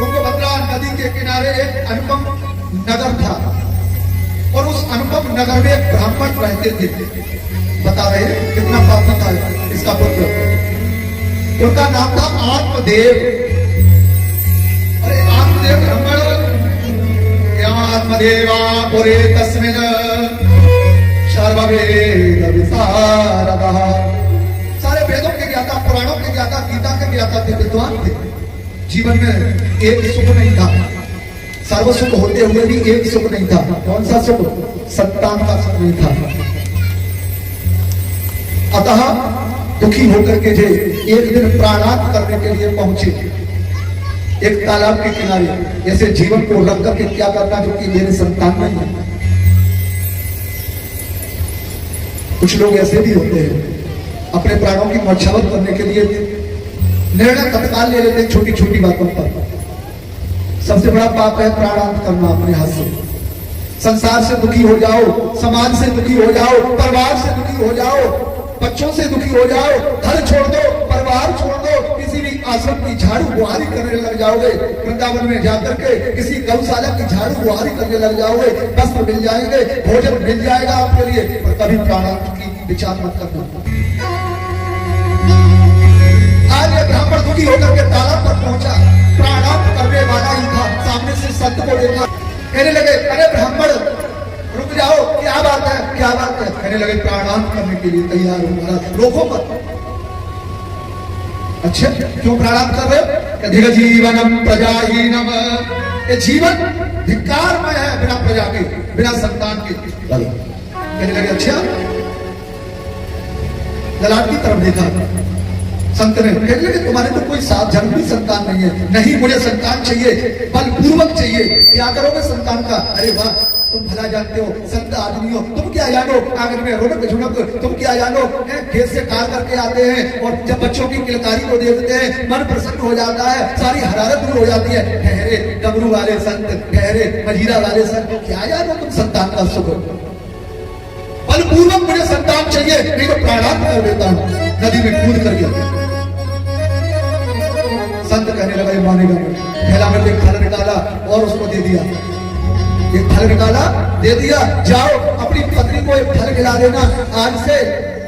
तुंगभद्रा नदी के किनारे एक अनुपम नगर था और उस अनुपम नगर में एक ब्राह्मण रहते थे। बता रहे कितना पापी था इसका पुत्र। उनका नाम था आत्मदेव। अरे आत्मदेव ब्राह्मण आत्मदेवा पुरे तस्मिन् सर्ववेद विशारदः। सारे वेदों के ज्ञाता, पुराणों के ज्ञाता, गीता के ज्ञाता थे, विद्वान थे। जीवन में एक सुख नहीं था, सर्व सुख होते हुए भी एक सुख नहीं था। कौन सा सुख? संतान का सुख नहीं था। अतः दुखी होकर के जे एक दिन प्राणांत करने के लिए पहुंचे एक तालाब के किनारे। ऐसे जीवन को रख करके क्या करना जो कि मेरे संतान नहीं है। कुछ लोग ऐसे भी होते हैं, अपने प्राणों की मौछावत करने के लिए निर्णय तत्काल ले लेते हैं छोटी छोटी बातों पर। सबसे बड़ा पाप है प्राणांत करना अपने हाथ से। संसार से दुखी हो जाओ, समाज से दुखी हो जाओ, परिवार से दुखी हो जाओ, बच्चों से दुखी हो जाओ, घर छोड़ दो, परिवार छोड़ दो, किसी भी आश्रम की झाड़ू बुहारी करने लग जाओगे, वृंदावन में जाकर के किसी गौशाला की झाड़ू बुहारी करने लग जाओगे, वस्त्र मिल जाएंगे, भोजन मिल जाएगा आपके लिए, और कभी प्राणांत की विचार मत करना। आज ये ब्राह्मण दुखी होकर के तालाब पर पहुंचा, प्राणांत करने वाला ही था। सामने से संत को देखा, कहने लगे अरे ब्राह्मण रुक जाओ, क्या बात है, क्या बात है? कहने लगे प्राणांत करने के लिए तैयार हो महाराज, रोको मत। अच्छा क्यों प्राणांत कर रहे हो? अधिक जीवनम प्रजाहीनम। ये जीवन धिक्कारमय है, बिना प्रजा के, बिना संतान के। कहने लगे अच्छा। ललाट की तरफ देखा संत ने, कहने लगे तुम्हारे तो कोई सात जन्म भी संतान नहीं है। नहीं, मुझे संतान चाहिए, बलपूर्वक चाहिए। क्या करोगे संतान का? अरे वाह, तुम भला जानते हो, संत आदमी हो, तुम क्या जानो आंगन में रोनक झुनक, तुम क्या जानो खेत से कार करके आते हैं और जब बच्चों की किलकारी को देखते हैं मन प्रसन्न हो जाता है, सारी हरारत दूर हो जाती है। ठहरे डमरू वाले संत, ठहरे मजीरा वाले संत, क्या जानो तुम संतान का सुख। बलपूर्वक मुझे संतान चाहिए, नहीं तो प्राणांत कर देता हूं नदी में कूद करके। संत कहने लगा ये मानेगा नहीं। थैला में एक फल निकाला और उसको दे दिया। एक फल निकाला, दे दिया, जाओ अपनी पत्नी को एक फल खिला देना, आज से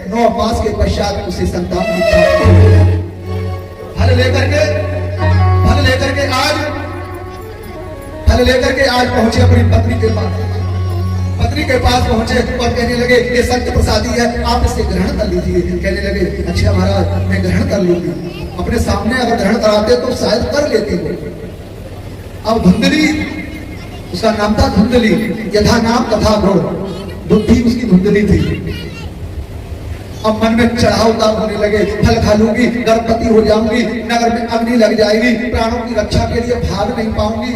9 मास के पश्चात उसे संतान की प्राप्ति होगी। फल लेकर के आज पहुंचे अपनी पत्नी के पास। पत्नी के पास पहुंचे और कहने लगे ये संत प्रसादी है, आप इसे ग्रहण कर लीजिए। कहने लगे अच्छा महाराज मैं ग्रहण कर लूंगी। अपने सामने अगर ग्रहण कराते तो शायद कर लेती हो। अब धुंधली, उसका नाम था धुंधली, यथा नाम तथा गुण, बुद्धि उसकी धुंधली थी। अब मन में चढ़ाव उतार होने लगे, फल खा लूंगी, गर्भवती हो जाऊंगी, नगर में अग्नि लग जाएगी, प्राणों की रक्षा के लिए भाग नहीं पाऊंगी,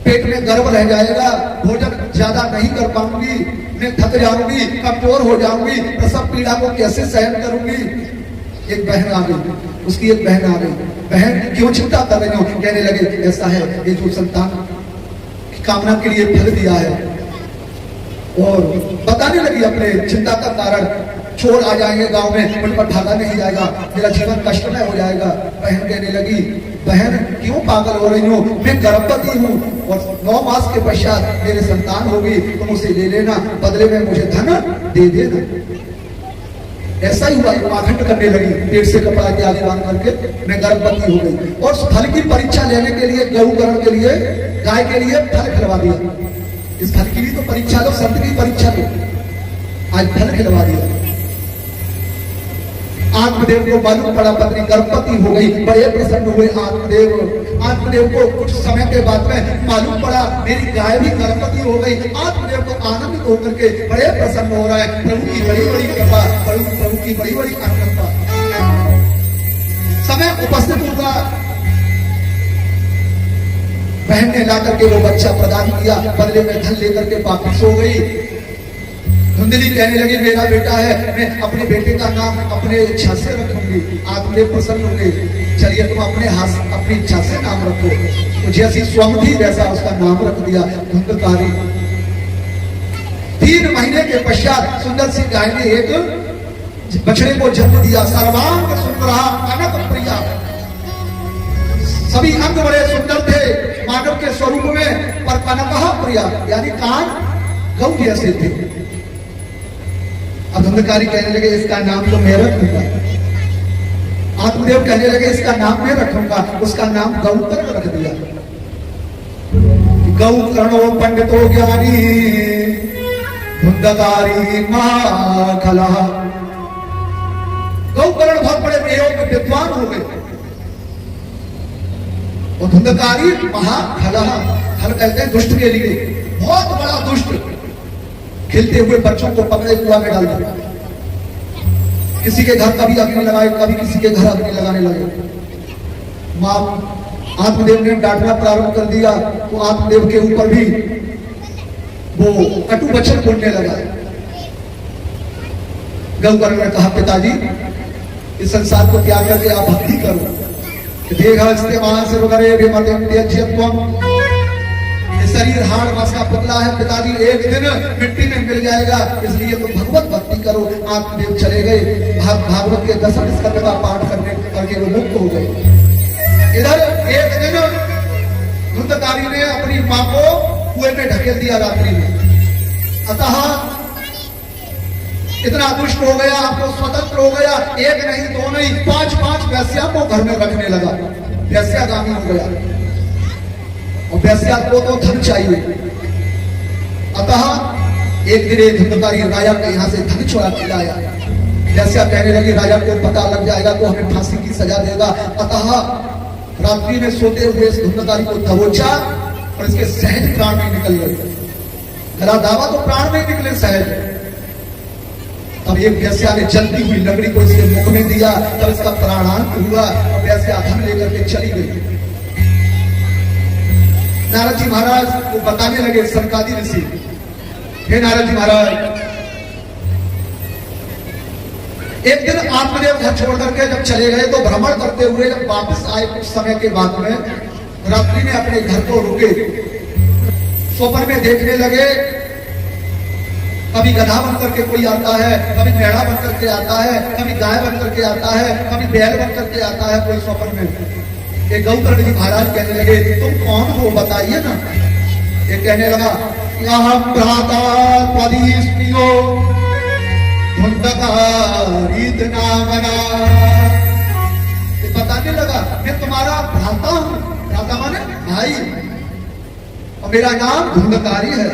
पेट में गर्भ रह जाएगा, भोजन ज्यादा नहीं कर पाऊंगी, मैं थक जाऊंगी, कमजोर हो जाऊंगी, प्रसव पीड़ा को कैसे सहन करूंगी। एक बहन आ गई, उसकी एक बहन आ गई। बहन क्यों चिंता कर रही हो? कहने लगे ऐसा है, ये जो संतान की कामना के लिए फल दिया है, और बताने लगी अपने चिंता का कारण। चोर आ जाएंगे गांव में, मुझ पर भागा नहीं जाएगा, मेरा जीवन कष्टमय हो जाएगा। बहन कहने लगी बहन क्यों पागल हो रही हो, मैं गर्भवती हूँ और 9 मास के पश्चात मेरे संतान होगी, तुम उसे ले लेना, बदले में मुझे धन दे देना। ऐसा ही हुआ, पाखंड करने लगी, पेट से कपड़ा के आगे बांध करके मैं गर्भवती हो गई। और फल की परीक्षा लेने के लिए, गौकरण के लिए, गाय के लिए फल खिलवा दिया। इस फल की भी तो परीक्षा लो, संत की परीक्षा लो। आज फल खिलवा दिया। आत्मदेव को मालूम पड़ा पत्नी गर्भवती हो गई, बड़े प्रसन्न हुए आत्मदेव को कुछ समय के बाद में मालूम पड़ा मेरी गाय भी गर्भवती हो गई। आत्मदेव को आनंदित होकर के बड़े प्रसन्न हो रहा है। प्रभु की बड़ी बड़ी कृपा, प्रभु की बड़ी बड़ी अनुकंपा। समय उपस्थित होगा, बहन ने ला करके वो बच्चा प्रदान किया, बदले में धन लेकर के वापिस हो गई। धुंधली कहने लगी मेरा बेटा है, मैं अपने बेटे का नाम अपने इच्छा से रखूंगी। आत्मदेव प्रसन्न होंगे, चलिए तुम अपने हाथ अपनी इच्छा से नाम रखो। तो जैसी स्वयं थी वैसा उसका नाम रख दिया धुंधकारी। 3 महीने के पश्चात सुंदर सी गाय ने एक बछड़े को जन्म दिया। सर्वांग सुंदरा कनक प्रिया, सभी अंग बड़े सुंदर थे मानव के स्वरूप में, पर कनकहा प्रिया यानी कान गौ जैसे थे। अब धुंधकारी कहने लगे इसका नाम तो मैं रखूंगा। आत्मदेव कहने लगे इसका नाम मैं रखूंगा, उसका नाम गौकर्ण रख दिया। गौकर्णो पंडितो ज्ञानी धुंधकारी महाखला। गौकर्ण बहुत बड़े प्रयोग विद्वान हो गए और धुंधकारी महाखला, खल कहते हैं दुष्ट के लिए, बहुत बड़ा दुष्ट। खेलते हुए बच्चों को पकड़े कुआं में डाल दिया, किसी के घर कभी अग्नि लगाए, कभी किसी के घर अग्नि लगाने लगे। मां आत्मदेव ने डांटना प्रारंभ कर दिया तो आत्मदेव के ऊपर भी वो कटु वचन बोलने लगा। गौकर्ण ने कहा पिताजी इस संसार को त्याग करके आप भक्ति करो। ये शरीर हाड़ मास का पुतला है पिताजी, एक दिन मिट्टी में मिल जाएगा, इसलिए तुम भगवत भक्ति करो। आत्मदेव चले गए, भागवत के 10 स्कंद का पाठ करके वो मुक्त हो गए। इधर एक दिन धुंधकारी ने अपनी मां को कुएं में ढकेल दिया रात्रि में। अतः इतना दुष्ट हो गया, आपको स्वतंत्र हो गया, एक नहीं दो नहीं 5-5 वेश्या को घर में रखने लगा। वेश्यागामी हो गया और वेश्या को तो धन चाहिए। अतः एक दिन धुंधकारी राजा के यहां से धन चुरा के लाया। वेश्या कहने लगी राजा को पता लग जाएगा तो हमें फांसी की सजा देगा। अतः रात्रि में सोते हुए इस धुंधकारी को दबोचा और इसके सहज प्राण में निकल गए। गला दावा तो प्राण में निकले सहज। तब एक वेश्या ने जलती हुई लकड़ी को इसके मुख में दिया, तब इसका प्राणांत हुआ और वेश्या धन लेकर के चली गई। नारद जी महाराज को बताने लगे सनकादि ऋषि, हे नारद जी महाराज, एक दिन आत्मदेव घर छोड़ करके जब चले गए तो भ्रमण करते हुए जब वापस आए कुछ समय के बाद में रात्रि में अपने घर को रुके, स्वप्न में देखने लगे कभी गधा बन करके कोई आता है, कभी भेड़ा बन करके आता है, कभी गाय बन करके आता है, कभी बैल बन करके आता है कोई स्वप्न में। एक गौकर्ण जी महाराज कहने लगे तुम कौन हो बताइए ना। एक कहने लगा यहाँ भ्राता त्वदीष्टियो धुंधकारीत नामना। बताने लगा मैं तुम्हारा भ्राता हूं, भ्राता माने भाई, और मेरा नाम धुंधकारी है।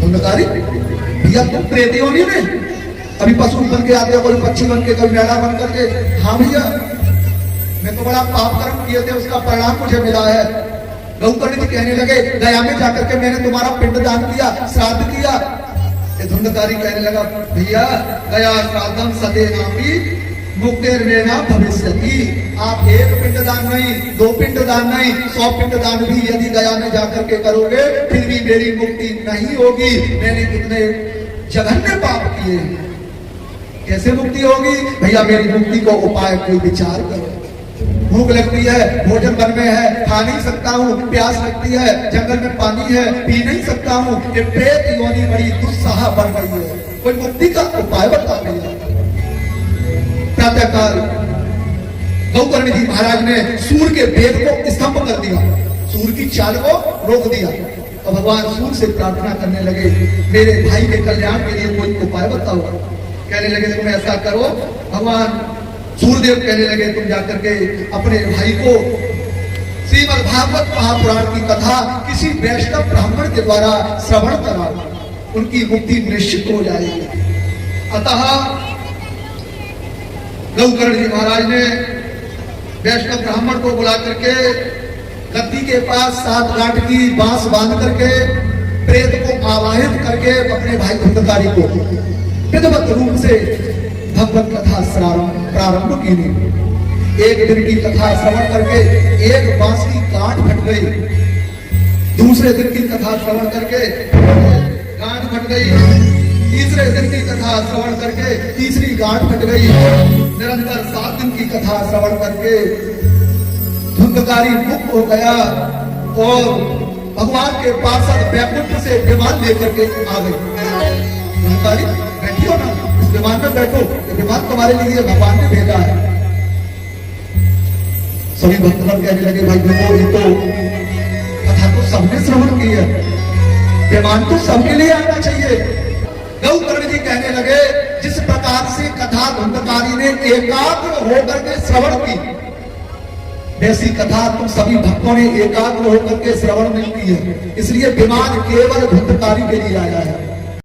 धुंधकारी भैया तुम प्रेत योनि में कभी पशु बन के आते हो, कभी पक्षी बन के, कभी मेढ़ा बन करके। हाँ भैया मैं तो बड़ा पाप कर्म किए थे, उसका परिणाम मुझे मिला है। गौकर्ण जी कहने लगे गया में जाकर के मैंने तुम्हारा पिंडदान किया, श्राद्ध किया। ये धुंधकारी कहने लगा भैया गया श्राद्धम सते नापी मुक्तिर्मेना भविष्यति। आप एक पिंडदान नहीं, 2 पिंडदान नहीं, 100 पिंडदान भी यदि गया में जाकर के करोगे फिर भी मेरी मुक्ति नहीं होगी। मैंने कितने जघन्य पाप किए, कैसे मुक्ति होगी? भैया मेरी मुक्ति को उपाय कोई विचार करो। भूख लगती है, भोजन बन में है, खा नहीं सकता हूँ, प्यास लगती है, जंगल में पानी है, पी नहीं सकता हूँ, ये प्रेत योनि बड़ी दुस्साह बन गई है, कोई मुक्ति का उपाय बता भैया। प्रातःकाल गौकर्ण जी महाराज ने सूर्य के वेग को स्तंभ कर दिया, सूर्य की चाल को रोक दिया और भगवान सूर्य से प्रार्थना करने लगे मेरे भाई के कल्याण के लिए कोई उपाय बताओ। कहने लगे तुम ऐसा करो, भगवान सूर्यदेव कहने लगे तुम जाकर के अपने भाई को श्रीमद् भागवत महापुराण की कथा किसी वैष्णव ब्राह्मण के द्वारा श्रवण कराओ, उनकी मुक्ति निश्चित हो जाएगी। अतः गौकर्ण जी महाराज ने वैष्णव ब्राह्मण को बुला करके गद्दी के पास 7 गांठ की बांस बांध करके प्रेत को आवाहित करके अपने भाई धुंधकारी को विधिवत रूप से भगवत कथा प्रारंभ की। एक दिन की कथा श्रवण करके एक बांस की गांठ फट गई, दूसरे दिन की कथा श्रवण करके गांठ फट गई, तीसरे दिन की कथा श्रवण करके तीसरी गांठ फट गई। निरंतर 7 दिन की कथा श्रवण करके धुंधकारी मुक्त हो गया और भगवान के पार्षद वैकुंठ से विमान लेकर के आ गए। धुंधकारी बैठियो ना, इस विमान में बैठो, ये विमान तुम्हारे लिए भगवान ने भेजा है। सभी भक्तगण कहने लगे भाई देखो ये तो कथा तो सबने श्रवण की है, विमान तो सबके लिए आना चाहिए। गौकर्ण जी कहने लगे जिस प्रकार से कथा धुंधकारी ने एकाग्र होकर के श्रवण की, वैसी कथा तुम सभी भक्तों ने एकाग्र होकर के श्रवण नहीं की है, इसलिए विमान केवल धुंधकारी के लिए आया है।